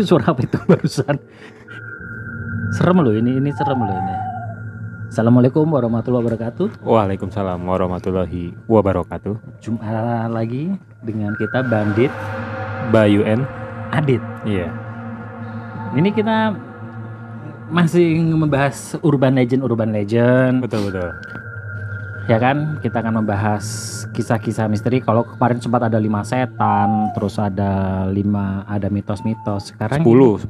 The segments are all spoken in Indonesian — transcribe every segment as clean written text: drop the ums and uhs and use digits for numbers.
Itu suara apa itu barusan? Serem loh ini serem loh ini. Assalamualaikum warahmatullahi wabarakatuh. Waalaikumsalam warahmatullahi wabarakatuh. Jumpa lagi dengan kita Bandit Bayu N. Adit. Iya. Ini kita masih membahas urban legend. Betul. Ya kan, kita akan membahas kisah-kisah misteri. Kalau kemarin sempat ada 5 setan, terus ada mitos-mitos. Sekarang 10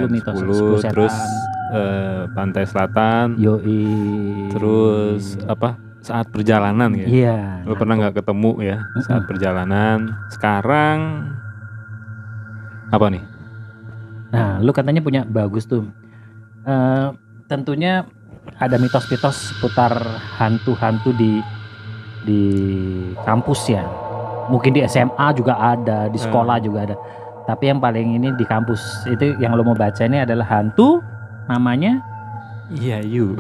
mitos, 10 10 setan. terus pantai selatan. Yoi. Terus apa? Saat perjalanan ya. Iya. Lu pernah nggak ketemu ya saat perjalanan? Sekarang apa nih? Nah, lu katanya punya bagus tuh. Tentunya ada mitos-mitos seputar hantu-hantu di kampus ya. Mungkin di SMA juga ada, di sekolah juga ada. Tapi yang paling ini di kampus itu yang lo mau baca ini adalah hantu namanya Yayu.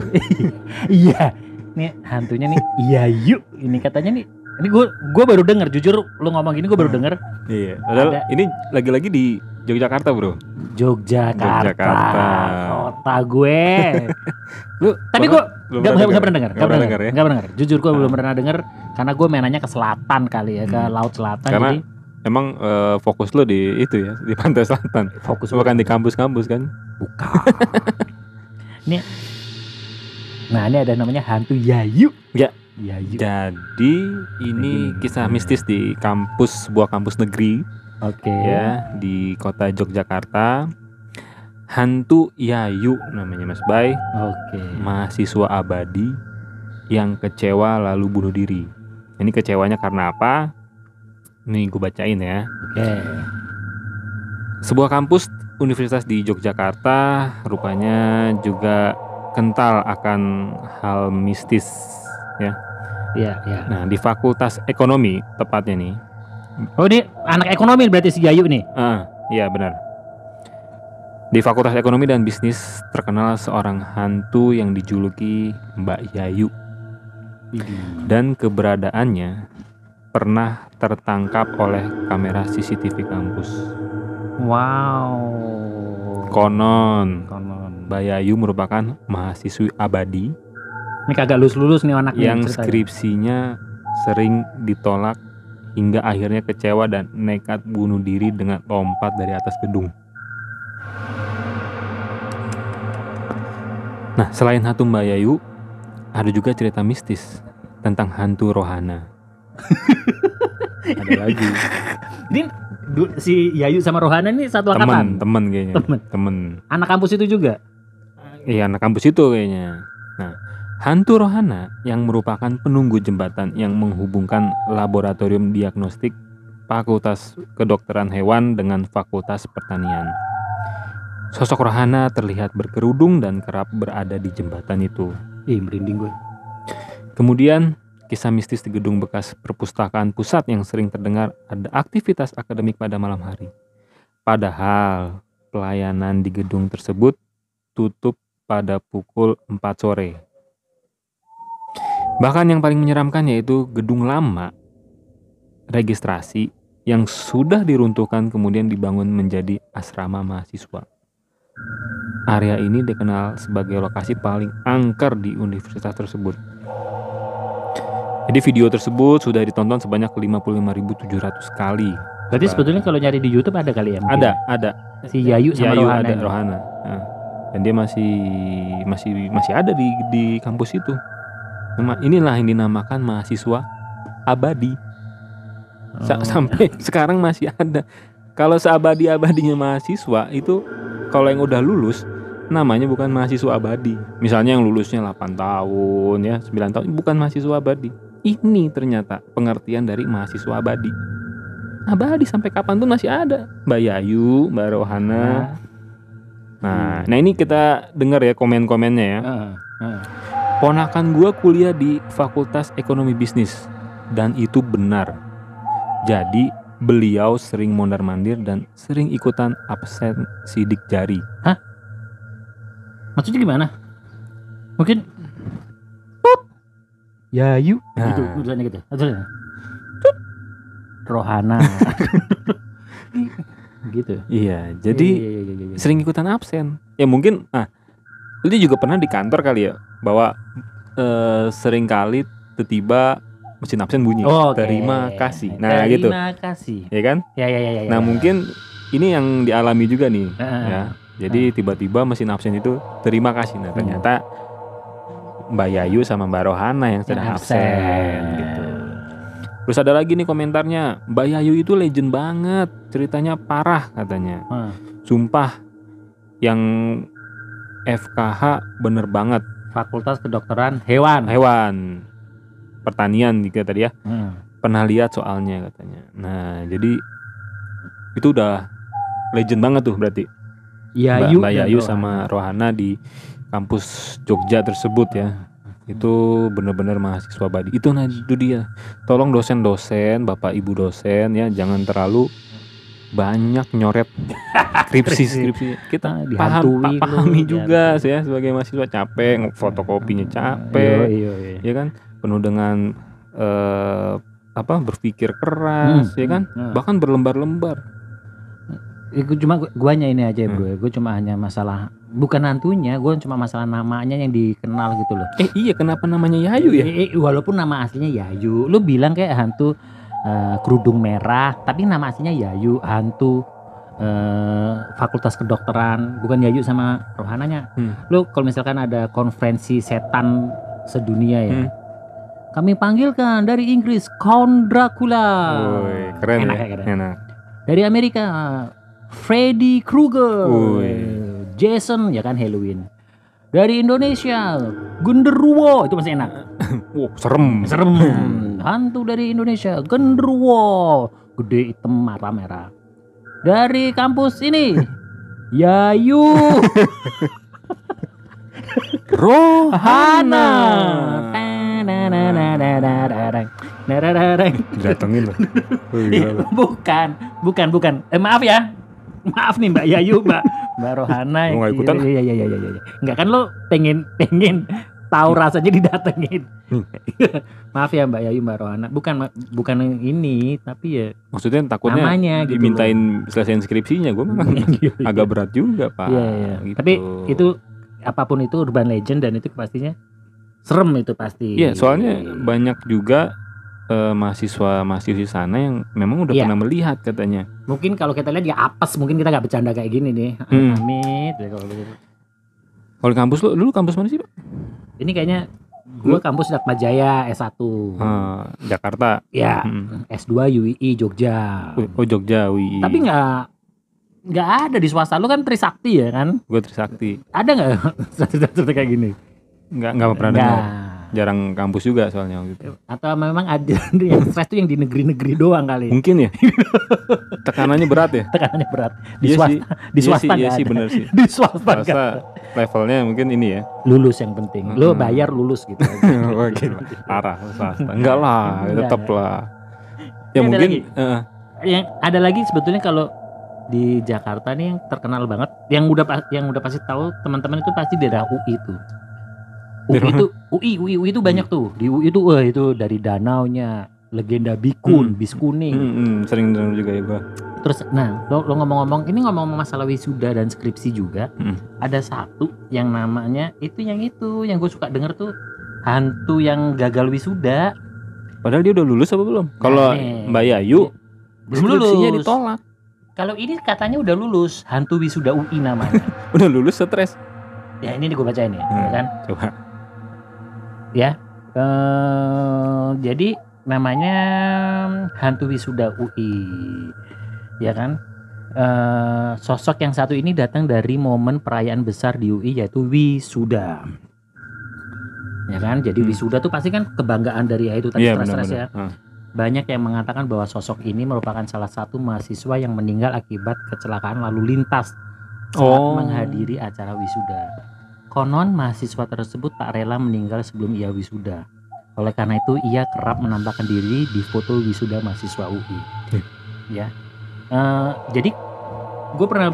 Iya. Nih hantunya nih Yayu. Ini katanya nih. Ini gue baru dengar, jujur lu ngomong gini gue baru dengar. Iya. Padahal ini lagi-lagi di Yogyakarta, Bro. Yogyakarta. Kota gue. Lu tapi gue nggak pernah dengar, ya? nggak pernah dengar. Jujur gue belum pernah dengar karena gue mainannya ke selatan kali ya, ke laut selatan. Karena jadi emang fokus lo di itu ya, di pantai selatan. Fokus bukan di kampus-kampus kan? Bukan. Ini ada namanya hantu Yayu. Ya. Yayu. Jadi ini kisah mistis di sebuah kampus negeri. Oke. Ya, di kota Yogyakarta. Hantu Yayu namanya Mas Bay. Oke. Mahasiswa abadi yang kecewa lalu bunuh diri. Ini kecewanya karena apa? Nih gue bacain ya. Oke. Sebuah kampus universitas di Yogyakarta rupanya juga kental akan hal mistis ya. Iya. Nah, di Fakultas Ekonomi tepatnya nih. Oh, ini anak ekonomi berarti si Yayu nih. Iya benar. Di Fakultas Ekonomi dan Bisnis terkenal seorang hantu yang dijuluki Mbak Yayu. Dan keberadaannya pernah tertangkap oleh kamera CCTV kampus. Wow. Konon Mbak Yayu merupakan mahasiswi abadi. Ini kagak lulus nih anak yang skripsinya sering ditolak hingga akhirnya kecewa dan nekat bunuh diri dengan lompat dari atas gedung. Nah, selain hantu Mbak Yayu, ada juga cerita mistis tentang hantu Rohana. Ada lagi. Ini si Yayu sama Rohana ini satu angkatan. Temen kayaknya. Temen. Anak kampus itu juga. Iya, anak kampus itu kayaknya. Nah, hantu Rohana yang merupakan penunggu jembatan yang menghubungkan laboratorium diagnostik Fakultas Kedokteran Hewan dengan Fakultas Pertanian. Sosok Rohana terlihat berkerudung dan kerap berada di jembatan itu. Merinding gue. Kemudian, kisah mistis di gedung bekas perpustakaan pusat yang sering terdengar ada aktivitas akademik pada malam hari. Padahal, pelayanan di gedung tersebut tutup pada pukul 4 sore. Bahkan yang paling menyeramkan yaitu gedung lama registrasi yang sudah diruntuhkan kemudian dibangun menjadi asrama mahasiswa. Area ini dikenal sebagai lokasi paling angker di universitas tersebut. Jadi video tersebut sudah ditonton sebanyak 55.700 kali. Berarti sebetulnya kalau nyari di YouTube ada kali ya? Ada. Si Yayu sama Rohana. Ada Rohana. Nah, dan dia masih ada di kampus itu. Inilah yang dinamakan mahasiswa abadi. Sampai sekarang masih ada. Kalau seabadi-abadinya mahasiswa itu, kalau yang udah lulus namanya bukan mahasiswa abadi. Misalnya yang lulusnya 8 tahun ya, 9 tahun, bukan mahasiswa abadi. Ini ternyata pengertian dari mahasiswa abadi. Abadi sampai kapanpun masih ada. Mbak Yayu, Mbak Rohana. Nah ini kita dengar ya komen-komennya ya. Ponakan gue kuliah di Fakultas Ekonomi Bisnis dan itu benar. Jadi beliau sering mondar-mandir dan sering ikutan absen sidik jari. Hah? Maksudnya gimana? Mungkin Yayu gitu tulisannya gitu. Rohana. gitu. Iya, jadi Iya. sering ikutan absen. Ya mungkin, lu juga pernah di kantor kali ya, bahwa sering kali tiba-tiba mesin absen bunyi. Oke. Terima kasih. Nah, gitu. Terima kasih. Ya kan? Ya. Nah, mungkin ini yang dialami juga nih, Heeh. ya. Jadi tiba-tiba mesin absen itu terima kasih. Nah, ternyata Mbak Yayu sama Mbak Rohana yang sedang absen gitu. Terus ada lagi nih komentarnya, Mbak Yayu itu legend banget, ceritanya parah katanya. Sumpah, yang FKH bener banget. Fakultas Kedokteran Hewan. Pertanian juga tadi ya. Pernah lihat soalnya katanya. Nah, jadi itu udah legend banget tuh berarti. Mbak Yayu sama Rohana di kampus Jogja tersebut ya. Itu benar-benar mahasiswa abadi. Itu dia. Tolong dosen-dosen, Bapak Ibu dosen ya, jangan terlalu banyak nyoret skripsi. Kita pahami juga ya, sebagai mahasiswa capek, fotokopinya capek. Iya. Ya kan? Penuh dengan berpikir keras ya kan? Bahkan berlembar-lembar. Guanya ini aja bro, gue cuma hanya masalah bukan hantunya, gue cuma masalah namanya yang dikenal gitu loh. Iya, kenapa namanya Yayu ya? Walaupun nama aslinya Yayu, lu bilang kayak hantu kerudung merah, tapi nama aslinya Yayu, hantu Fakultas Kedokteran, bukan Yayu sama Rohananya. Lu kalau misalkan ada konferensi setan sedunia ya, kami panggilkan dari Inggris Count Dracula. Keren. Enak. Dari Amerika Freddy Krueger, Jason ya kan Halloween. Dari Indonesia Genderuwo, itu masih enak. Serem. Hantu dari Indonesia Genderuwo, gede hitam merah. Dari kampus ini Yayu Rohana. Datengin loh. Bukan. Maaf ya. Maaf nih Mbak Yayu, Mbak Rohana. Mau ikutan? Iya. Enggak kan lo pengen tahu rasanya didatengin. Maaf ya Mbak Yayu, Mbak Rohana. Bukan ini, tapi ya maksudnya takutnya namanya, gitu dimintain selesaiin skripsinya. Gue memang agak berat juga Pak. Iya. Gitu. Tapi itu apapun itu urban legend dan itu pastinya serem itu pasti. Iya, soalnya banyak juga mahasiswa-mahasiswi sana yang memang udah pernah melihat katanya. Mungkin kalau kita lihat ya apes, mungkin kita nggak bercanda kayak gini nih. Amit. Kalau kampus lu kampus mana sih Pak? Ini kayaknya gue kampus Dharma Jaya S1. Jakarta. Ya. S2 UII Jogja. Jogja UII. Tapi nggak ada di swasta. Lu kan Trisakti ya kan? Gue Trisakti. Ada nggak cerita kayak gini? Nggak pernah dengar. Jarang kampus juga soalnya gitu. Atau memang ada yang stres tuh yang di negeri-negeri doang kali. Mungkin ya. Tekanannya berat ya. Di swasta nggak sih, ada. bener sih. Di swasta levelnya mungkin ini ya. Lulus yang penting. Lo bayar lulus gitu. Parah swasta. Enggak lah, tetap lah. Ya mungkin yang ada lagi sebetulnya kalau di Jakarta nih yang terkenal banget, yang udah pasti tahu teman-teman itu pasti daerah UI itu. UI itu banyak tuh. Di UI itu dari danaunya, legenda Bikun, bis kuning. Sering dengar juga ya gua. Terus lo ngomong-ngomong, ini ngomong masalah wisuda dan skripsi juga. Ada satu yang namanya yang gue suka denger tuh, hantu yang gagal wisuda. Padahal dia udah lulus apa belum? Kalau Mbak Yayu belum lulus. Skripsinya ditolak. Kalau ini katanya udah lulus, hantu wisuda UI namanya. Udah lulus stres. Ya ini gue bacain ya, kan? Coba. Ya, jadi namanya hantu wisuda UI, ya kan? Sosok yang satu ini datang dari momen perayaan besar di UI yaitu wisuda, ya kan? Jadi wisuda tuh pasti kan kebanggaan dari itu tadi stres ya. Banyak yang mengatakan bahwa sosok ini merupakan salah satu mahasiswa yang meninggal akibat kecelakaan lalu lintas saat menghadiri acara wisuda. Konon mahasiswa tersebut tak rela meninggal sebelum ia wisuda. Oleh karena itu ia kerap menampakkan diri di foto wisuda mahasiswa UI. Ya. Jadi gue pernah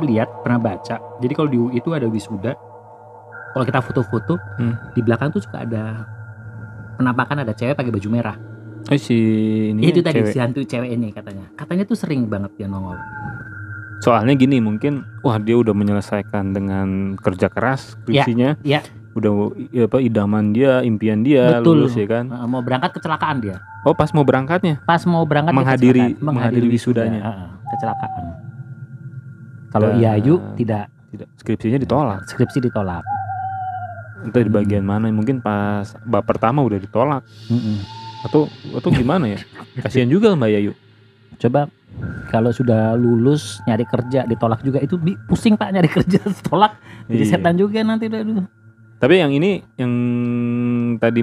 baca. Jadi kalau di UI itu ada wisuda. Kalau kita foto-foto di belakang tuh suka ada penampakan ada cewek pakai baju merah. Si itu tadi cewek. Si hantu cewek ini katanya. Katanya tuh sering banget dia nongol. Soalnya gini, mungkin wah dia udah menyelesaikan dengan kerja keras skripsinya. Ya. Udah idaman dia, impian dia Betul. lulus ya kan. Mau berangkat kecelakaan dia. Oh, pas mau berangkatnya. Pas mau berangkat Menghadiri wisudanya. Kecelakaan. Kalau Dan Yayu tidak, skripsinya ditolak. skripsi ditolak. Entah di bagian mana, mungkin pas bab pertama udah ditolak. Atau gimana ya? Kasihan juga Mbak Yayu. Coba kalau sudah lulus nyari kerja ditolak juga, itu pusing Pak nyari kerja ditolak. Jadi Iya. setan juga nanti. Aduh. Tapi yang ini yang tadi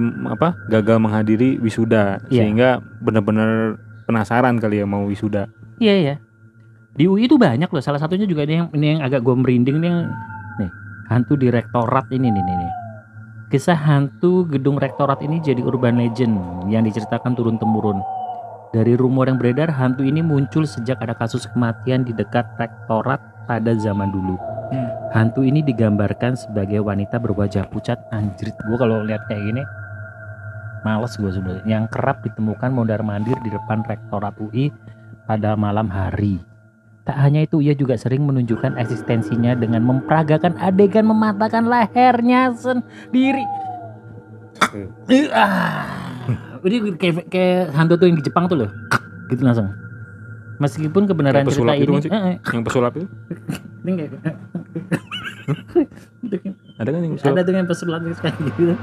gagal menghadiri wisuda, Iya. sehingga benar-benar penasaran kali ya mau wisuda. Iya. Di UI itu banyak loh. Salah satunya juga ini yang agak gue merinding nih hantu di rektorat ini nih. Kisah hantu gedung rektorat ini jadi urban legend yang diceritakan turun temurun. Dari rumor yang beredar, hantu ini muncul sejak ada kasus kematian di dekat rektorat pada zaman dulu. Hantu ini digambarkan sebagai wanita berwajah pucat. Anjrit, gue kalau lihat kayak gini males gue sebenarnya. Yang kerap ditemukan mondar-mandir di depan rektorat UI pada malam hari. Tak hanya itu, ia juga sering menunjukkan eksistensinya dengan memperagakan adegan mematahkan lehernya sendiri. Ini kayak hantu tuh yang di Jepang tuh loh, gitu langsung. Meskipun kebenaran Kayak cerita pesulap itu ini, kan sih? Yang pesulap itu? ini kayak Ada kan yang pesulap? ada dengan pesulap kayak gitu.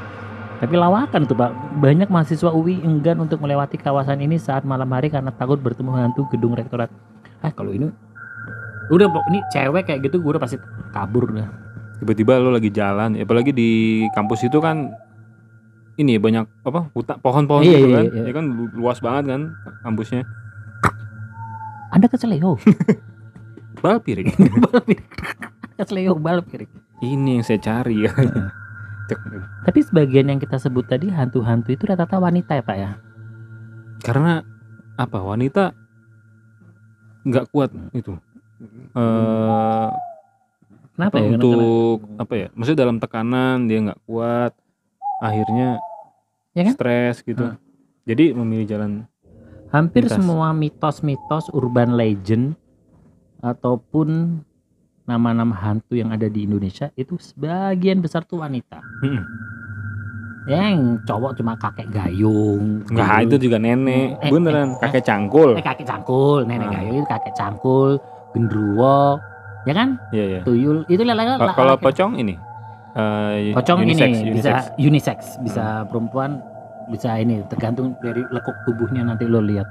Tapi lawakan tuh Pak, banyak mahasiswa UI enggan untuk melewati kawasan ini saat malam hari karena takut bertemu hantu gedung rektorat. Kalau ini udah, ini cewek kayak gitu gue udah pasti kabur udah. Tiba-tiba lo lagi jalan, apalagi di kampus itu kan ini banyak pohon-pohon Iya, gitu iya, kan. iya. Ya kan luas banget kan kampusnya. Anda keseleo. Balap piring. Keseleo balap piring. Ini yang saya cari ya. Tapi sebagian yang kita sebut tadi hantu-hantu itu rata-rata wanita ya Pak ya? Karena wanita nggak kuat itu. Kenapa ya? Untuk maksudnya dalam tekanan dia nggak kuat, akhirnya Ya kan? stres gitu. Jadi memilih jalan. Hampir Mitos. semua mitos-mitos urban legend ataupun nama-nama hantu yang ada di Indonesia itu sebagian besar tuh wanita. Yang cowok cuma kakek gayung. Nggak, itu juga nenek. Beneran kakek cangkul. Kakek cangkul, nenek gayung, kakek cangkul, gendruwo, ya kan? Iya. Tuyul itu lelaki. Kalau pocong ini Pocong unisex, ini bisa unisex, bisa perempuan, bisa ini, tergantung dari lekuk tubuhnya nanti lo lihat.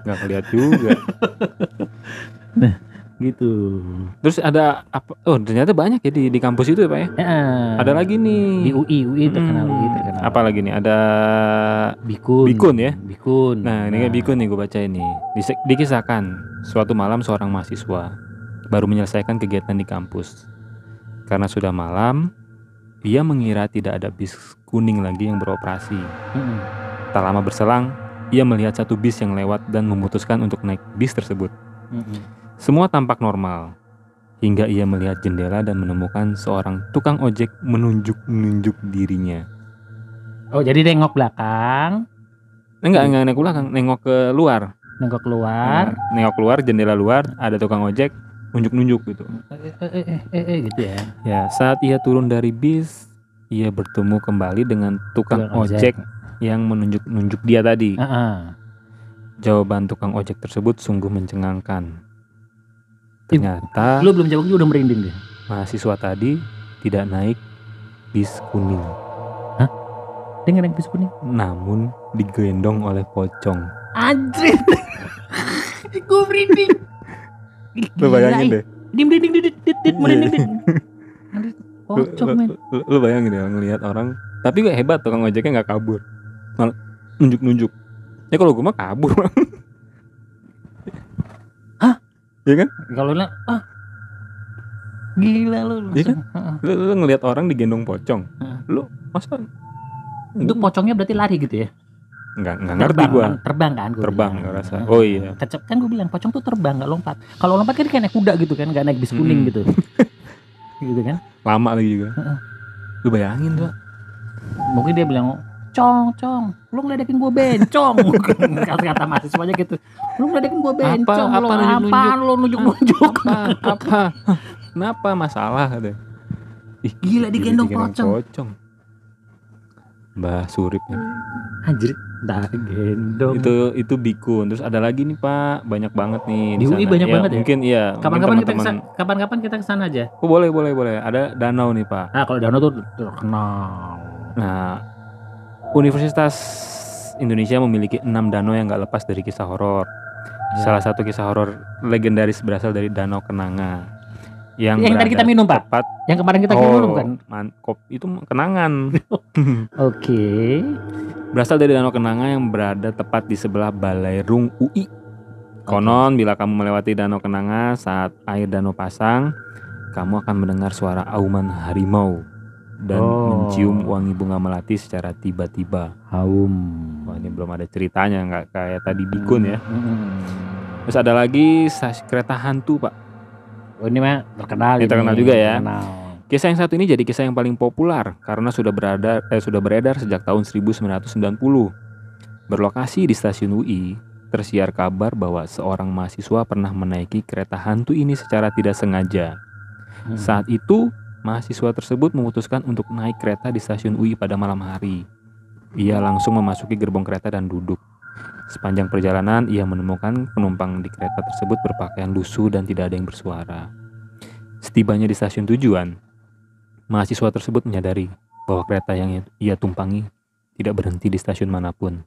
nggak kelihatan juga. Gitu. Terus ada apa? Oh, ternyata banyak ya di kampus itu ya Pak ya. Ada lagi nih Di UI terkenal. Apa lagi nih? Ada Bikun ya. Bikun. Nah, ini kayak Bikun nih gue baca ini. Dikisahkan suatu malam seorang mahasiswa baru menyelesaikan kegiatan di kampus. Karena sudah malam, ia mengira tidak ada bis kuning lagi yang beroperasi. Tak lama berselang, ia melihat satu bis yang lewat dan memutuskan untuk naik bis tersebut. Semua tampak normal, hingga ia melihat jendela dan menemukan seorang tukang ojek menunjuk-nunjuk dirinya. Oh, jadi nengok belakang? Enggak nengok belakang, nengok ke luar. Nengok keluar. Nengok keluar, jendela luar, ada tukang ojek nunjuk-nunjuk gitu. Gitu ya. Ya, saat ia turun dari bis, ia bertemu kembali dengan tukang ojek yang menunjuk-nunjuk dia tadi. Jawaban tukang ojek tersebut sungguh mencengangkan. Ternyata lu belum jawab udah merinding deh. Mahasiswa tadi tidak naik bis kuning. Hah? Dia nggak naik bis kuning? Namun digendong oleh pocong. Anjir. Gue merinding. Lu bayangin deh. Dia merinding. Pocong men. Lu bayangin deh ngelihat orang. Tapi gak hebat tukang ojeknya gak kabur. Malah nunjuk-nunjuk. Ya kalau gue mah kabur. Iya kan? Kalau lah, gila lu. Iya kan? Lu ngelihat orang digendong pocong. Lu masa? Itu pocongnya berarti lari gitu ya? Enggak ngerti gua. Terbang kan? Terbang enggak rasa. Oh iya. Kecep kan gue bilang pocong tuh terbang, nggak lompat. Kalau lompat kan kayak naik kuda gitu kan, nggak naik bis kuning gitu. Gitu kan? Lama lagi juga. Lu bayangin tuh. Mungkin dia bilang Cong, lu ngeledekin gue bencong. Kata mahasiswanya gitu. Lu ngeledekin gue bencong, Apa lu apaan lu nunjuk-nunjuk. Apa? Kenapa masalah katanya? Ih, Gila digendong pocong. Mbah Surip ya. Anjir, dah gendong. Itu Bikun. Terus ada lagi nih Pak, banyak banget nih Di UI sana. banyak banget ya? Mungkin iya. Kapan-kapan kita kesana aja. Oh, boleh. Ada danau nih Pak. Nah, kalau danau tuh terkenal. Nah, Universitas Indonesia memiliki 6 danau yang nggak lepas dari kisah horor. Ya. Salah satu kisah horor legendaris berasal dari Danau Kenanga. Yang tadi kita minum Pak. Tepat, yang kemarin kita minum kan? Itu kenangan. Oke. Berasal dari Danau Kenanga yang berada tepat di sebelah Balairung UI. Konon bila kamu melewati Danau Kenanga saat air danau pasang, kamu akan mendengar suara auman harimau dan mencium wangi bunga melati secara tiba-tiba. Haum. Wah, ini belum ada ceritanya, nggak kayak tadi Bikun ya. Terus ada lagi kereta hantu Pak. Oh, ini mah terkenal. Ini terkenal juga ya. Terkenal. Kisah yang satu ini jadi kisah yang paling populer karena sudah beredar sejak tahun 1990. Berlokasi di stasiun UI, tersiar kabar bahwa seorang mahasiswa pernah menaiki kereta hantu ini secara tidak sengaja. Saat itu, mahasiswa tersebut memutuskan untuk naik kereta di stasiun UI pada malam hari. Ia langsung memasuki gerbong kereta dan duduk. Sepanjang perjalanan, ia menemukan penumpang di kereta tersebut berpakaian lusuh dan tidak ada yang bersuara. Setibanya di stasiun tujuan, mahasiswa tersebut menyadari bahwa kereta yang ia tumpangi tidak berhenti di stasiun manapun.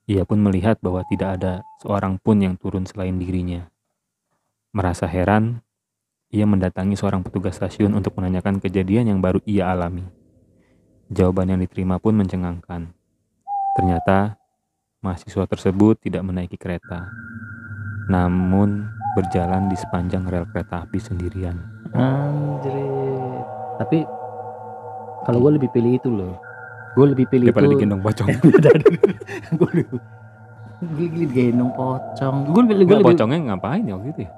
Ia pun melihat bahwa tidak ada seorang pun yang turun selain dirinya. Merasa heran, ia mendatangi seorang petugas stasiun untuk menanyakan kejadian yang baru ia alami. Jawaban yang diterima pun mencengangkan. Ternyata, mahasiswa tersebut tidak menaiki kereta, namun berjalan di sepanjang rel kereta api sendirian. Anjir. Tapi kalau gue lebih pilih itu loh. Gue lebih pilih daripada itu digendong pocong. Gue lebih digendong pocong. Gue lebih pocongnya ngapain ya waktu itu ya?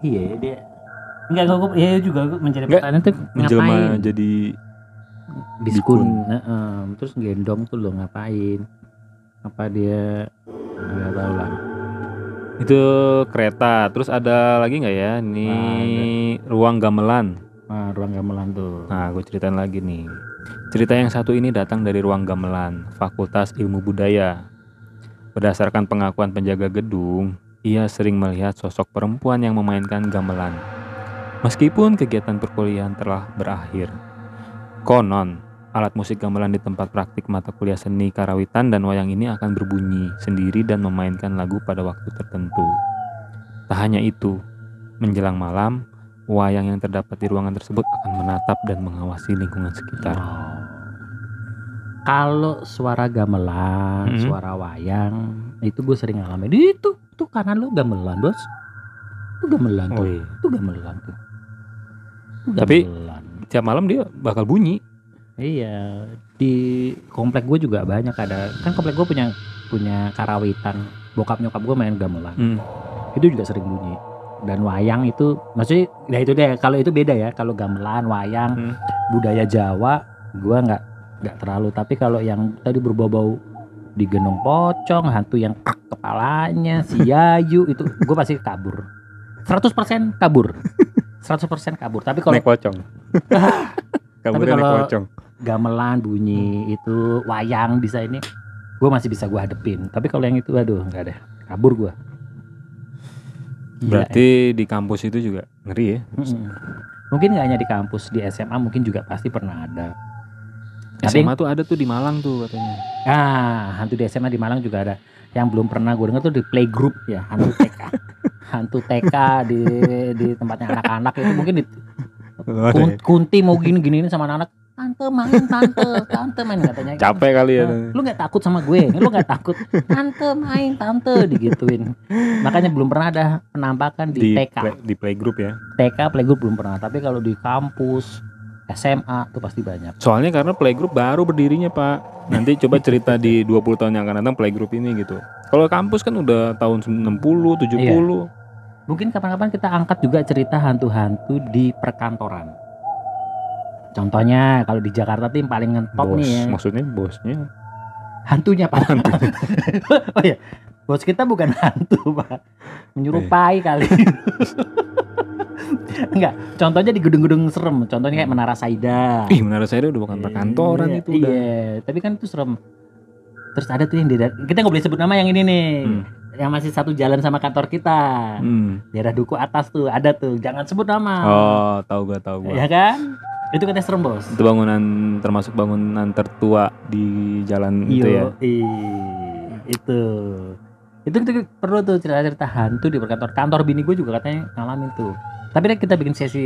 Iya dia. Enggak gue ya juga gue mencari pertanyaan tuh menjelma ngapain? Jadi Bikun. Terus gendong tuh lo ngapain? Apa dia nggak tahu lah. Itu kereta. Terus ada lagi nggak ya? Ini ruang gamelan. Nah, ruang gamelan tuh. Nah, gue ceritain lagi nih. Cerita yang satu ini datang dari ruang gamelan, Fakultas Ilmu Budaya. Berdasarkan pengakuan penjaga gedung, ia sering melihat sosok perempuan yang memainkan gamelan. Meskipun kegiatan perkuliahan telah berakhir. Konon, alat musik gamelan di tempat praktik mata kuliah seni karawitan dan wayang ini akan berbunyi sendiri dan memainkan lagu pada waktu tertentu. Tak hanya itu, menjelang malam, wayang yang terdapat di ruangan tersebut akan menatap dan mengawasi lingkungan sekitar. Kalau suara gamelan, suara wayang, itu gue sering ngalamin. Itu kanan lu gamelan, Bos. Itu gamelan tuh. iya. Itu gamelan tuh. Tapi tiap malam dia bakal bunyi. Iya, di komplek gue juga banyak ada. Kan komplek gue punya karawitan. Bokap nyokap gue main gamelan. Itu juga sering bunyi. Dan wayang itu maksudnya ya itu deh, kalau itu beda ya. Kalau gamelan, wayang, budaya Jawa gue nggak terlalu. Tapi kalau yang tadi berbau-bau digendong pocong, hantu yang kepalanya, si Yayu itu gue pasti kabur. 100% kabur. 100% kabur. Tapi kalau naik pocong. Tapi kalau gamelan bunyi itu wayang bisa ini, gue masih bisa gue hadepin. Tapi kalau yang itu aduh nggak deh, kabur gue. Berarti di kampus itu juga ngeri ya? Mungkin nggak hanya di kampus, di SMA mungkin juga pasti pernah ada. SMA tuh ada tuh di Malang tuh katanya. Hantu di SMA di Malang juga ada. Yang belum pernah gue dengar tuh di playgroup ya, hantu TK. Hantu TK di tempatnya anak-anak itu mungkin Kunti mau gini-gini sama anak-anak. Tante main katanya. Capek kali ya. Lu nggak takut sama gue? Lu nggak takut? Tante main, digituin. Makanya belum pernah ada penampakan di TK. Di playgroup ya. TK playgroup belum pernah. Tapi kalau di kampus SMA tuh pasti banyak. Soalnya karena playgroup baru berdirinya Pak. Nanti coba cerita di 20 tahun yang akan datang playgroup ini gitu. Kalau kampus kan udah tahun 60, 70. Iya. Mungkin kapan-kapan kita angkat juga cerita hantu-hantu di perkantoran. Contohnya kalau di Jakarta tuh yang paling ngetop Bos, nih ya. maksudnya bosnya. Hantunya Pak. Oh iya, bos kita bukan hantu Pak, menyerupai kali. Enggak, contohnya di gedung-gedung serem. Contohnya kayak Menara Saida. Ih, Menara Saida udah bukan perkantoran Iya, itu udah. Iya, tapi kan itu serem. Terus ada tuh yang kita nggak boleh sebut nama yang ini nih. Yang masih satu jalan sama kantor kita. Daerah Duku Atas tuh ada tuh. Jangan sebut nama. Oh, tahu gua. Ya kan? Itu katanya serem, Bos. Itu bangunan termasuk bangunan tertua di jalan itu ya. Itu perlu tuh cerita-cerita hantu di kantor bini gue juga katanya ngalamin tuh. Tapi kita bikin sesi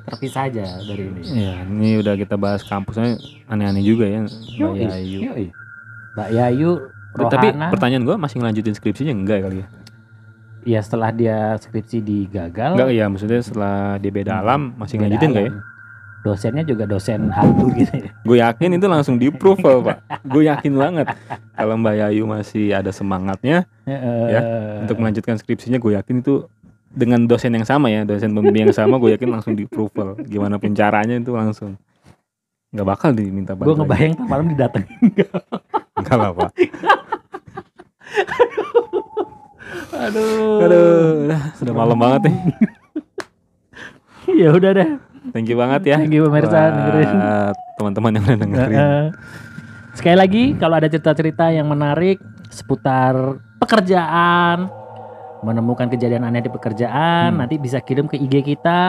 terpisah aja dari ini. Iya, ini udah kita bahas kampusnya aneh-aneh juga ya, Mbak Yayu. Mbak Yayu, Rohana. Tapi pertanyaan gue masih ngelanjutin skripsinya enggak kali ya? Iya, setelah dia skripsi digagal. Enggak ya, maksudnya setelah dia beda alam masih ngelanjutin enggak ya? Dosennya juga dosen hantu gitu ya. Gue yakin itu langsung di approval Pak. Gue yakin banget kalau Mbak Yayu masih ada semangatnya ya untuk melanjutkan skripsinya, gue yakin itu dengan dosen yang sama ya, dosen pembimbing yang sama, gue yakin langsung di approval. Gimana pun caranya itu langsung. Nggak bakal diminta bantuan. Gue ngebayang tak malam didatengin. Enggak lah Pak. Aduh, sudah malam banget nih. Ya udah deh. Thank you banget ya. Thank you pemirsa dengerin. Teman-teman yang udah dengerin. Sekali lagi kalau ada cerita-cerita yang menarik seputar pekerjaan, menemukan kejadian aneh di pekerjaan, nanti bisa kirim ke IG kita.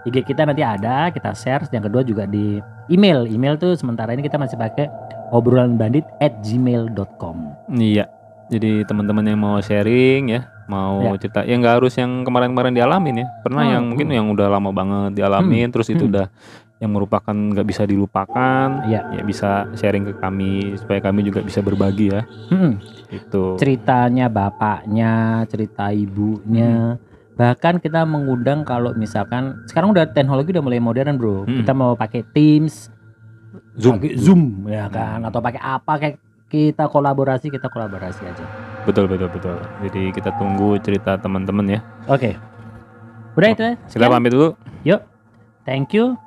IG kita nanti ada, kita share. Yang kedua juga di email. Email tuh sementara ini kita masih pakai obrolanbandit@gmail.com. Iya. Jadi teman-teman yang mau sharing ya, mau cerita, ya nggak harus yang kemarin-kemarin dialamin ya. Pernah yang mungkin yang udah lama banget dialamin, terus itu udah yang merupakan nggak bisa dilupakan, ya bisa sharing ke kami supaya kami juga bisa berbagi ya. Itu ceritanya bapaknya, cerita ibunya. Bahkan kita mengundang kalau misalkan sekarang udah teknologi udah mulai modern bro. Kita mau pakai Teams, Zoom ya kan, atau pakai apa kayak kita kolaborasi aja. Betul. Jadi kita tunggu cerita teman-teman ya. Oke. Udah itu ya. Kita pamit dulu. Yuk. Thank you.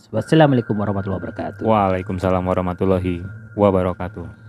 Wassalamualaikum warahmatullahi wabarakatuh. Waalaikumsalam warahmatullahi wabarakatuh.